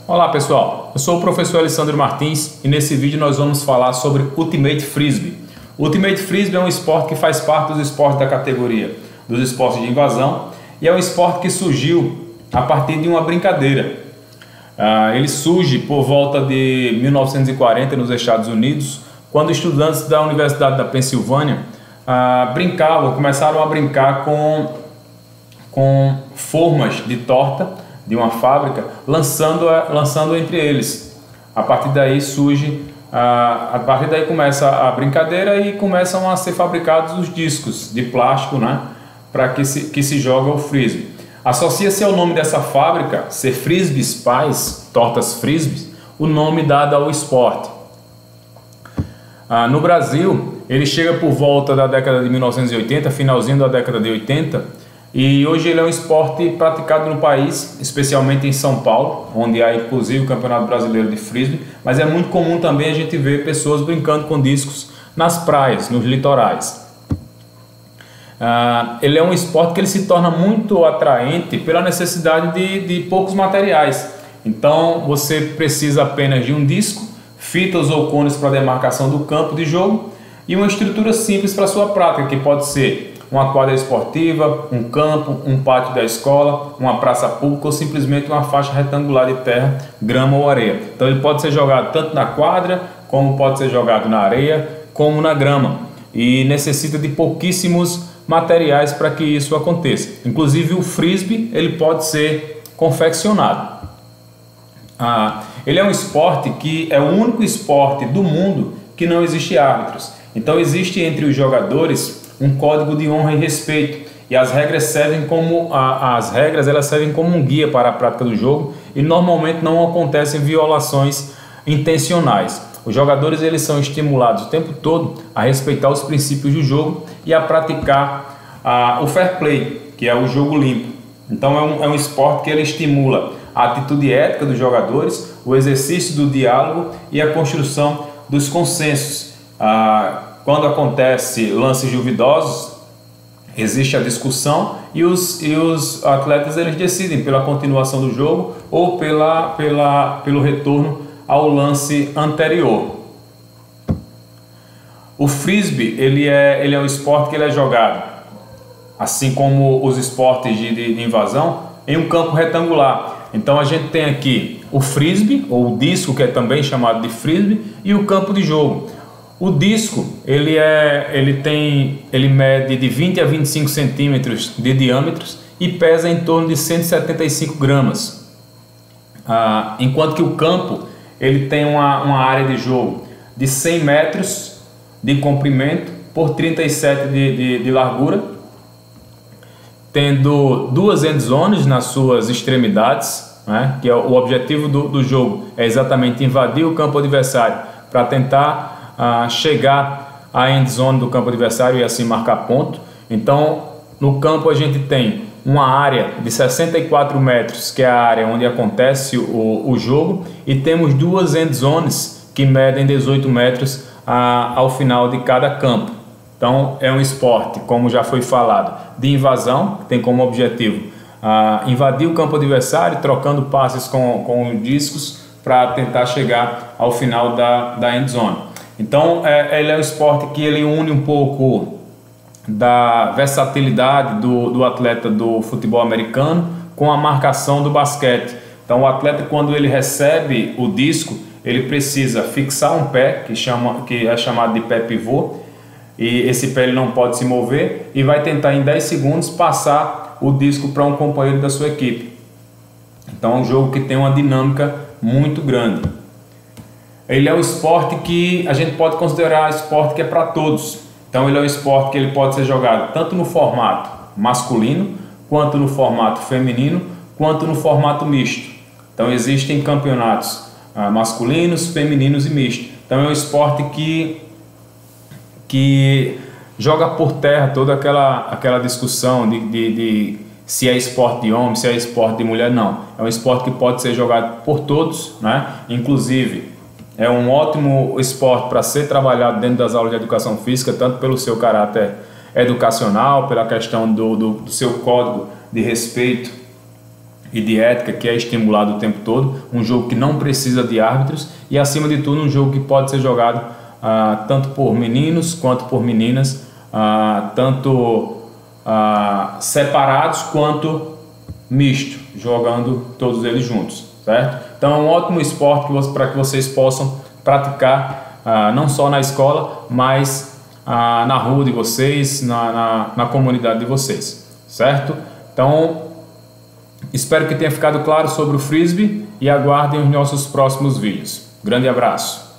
Olá pessoal, eu sou o professor Alessandro Martins e nesse vídeo nós vamos falar sobre Ultimate Frisbee. O Ultimate Frisbee é um esporte que faz parte dos esportes da categoria dos esportes de invasão e é um esporte que surgiu a partir de uma brincadeira. Ele surge por volta de 1940 nos Estados Unidos, quando estudantes da Universidade da Pensilvânia começaram a brincar com formas de torta de uma fábrica, lançando entre eles. A partir daí começa a brincadeira e começam a ser fabricados os discos de plástico, né, para que se joga o frisbee. Associa-se ao nome dessa fábrica ser Frisbee Pies, tortas frisbees, o nome dado ao esporte. No Brasil, ele chega por volta da década de 1980, finalzinho da década de 80, e hoje ele é um esporte praticado no país, especialmente em São Paulo, onde há inclusive o Campeonato Brasileiro de Frisbee, mas é muito comum também a gente ver pessoas brincando com discos nas praias, nos litorais. Ele é um esporte que ele se torna muito atraente pela necessidade de poucos materiais. Então você precisa apenas de um disco, fitas ou cones para demarcação do campo de jogo e uma estrutura simples para sua prática, que pode ser uma quadra esportiva, um campo, um pátio da escola, uma praça pública ou simplesmente uma faixa retangular de terra, grama ou areia. Então ele pode ser jogado tanto na quadra, como pode ser jogado na areia, como na grama. E necessita de pouquíssimos materiais para que isso aconteça. Inclusive o frisbee ele pode ser confeccionado. Ele é um esporte que é o único esporte do mundo que não existe árbitros. Então existe entre os jogadores um código de honra e respeito, e as regras servem como um guia para a prática do jogo, e normalmente não acontecem violações intencionais. Os jogadores eles são estimulados o tempo todo a respeitar os princípios do jogo e a praticar o fair play, que é o jogo limpo. Então é um esporte que ele estimula a atitude ética dos jogadores, o exercício do diálogo e a construção dos consensos. Quando acontece lances duvidosos, existe a discussão e os atletas eles decidem pela continuação do jogo ou pelo retorno ao lance anterior. O frisbee ele é um esporte que ele é jogado, assim como os esportes de invasão, em um campo retangular. Então a gente tem aqui o frisbee, ou o disco, que é também chamado de frisbee, e o campo de jogo. O disco ele mede de 20 a 25 centímetros de diâmetro e pesa em torno de 175 gramas. Enquanto que o campo ele tem uma área de jogo de 100 metros de comprimento por 37 de largura, tendo duas end zones nas suas extremidades, né? Que o objetivo do jogo é exatamente invadir o campo adversário para tentar chegar à end zone do campo adversário e assim marcar ponto. Então no campo a gente tem uma área de 64 metros, que é a área onde acontece o jogo, e temos duas end zones que medem 18 metros ao final de cada campo. Então é um esporte, como já foi falado, de invasão, que tem como objetivo invadir o campo adversário, trocando passes com discos para tentar chegar ao final da end zone. Então ele é um esporte que ele une um pouco da versatilidade do atleta do futebol americano com a marcação do basquete. Então o atleta, quando ele recebe o disco, ele precisa fixar um pé, que é chamado de pé pivô, e esse pé ele não pode se mover, e vai tentar em 10 segundos passar o disco para um companheiro da sua equipe. Então é um jogo que tem uma dinâmica muito grande. Ele é um esporte que a gente pode considerar esporte que é para todos. Então ele é um esporte que ele pode ser jogado tanto no formato masculino, quanto no formato feminino, quanto no formato misto. Então existem campeonatos masculinos, femininos e mistos. Então é um esporte que joga por terra toda aquela discussão de se é esporte de homem, se é esporte de mulher. Não, é um esporte que pode ser jogado por todos, né? Inclusive é um ótimo esporte para ser trabalhado dentro das aulas de educação física, tanto pelo seu caráter educacional, pela questão do seu código de respeito e de ética que é estimulado o tempo todo, um jogo que não precisa de árbitros e, acima de tudo, um jogo que pode ser jogado tanto por meninos quanto por meninas, tanto separados quanto misto, jogando todos eles juntos, certo? Então é um ótimo esporte para que vocês possam praticar não só na escola, mas na rua de vocês, na comunidade de vocês, certo? Então espero que tenha ficado claro sobre o Frisbee e aguardem os nossos próximos vídeos. Grande abraço!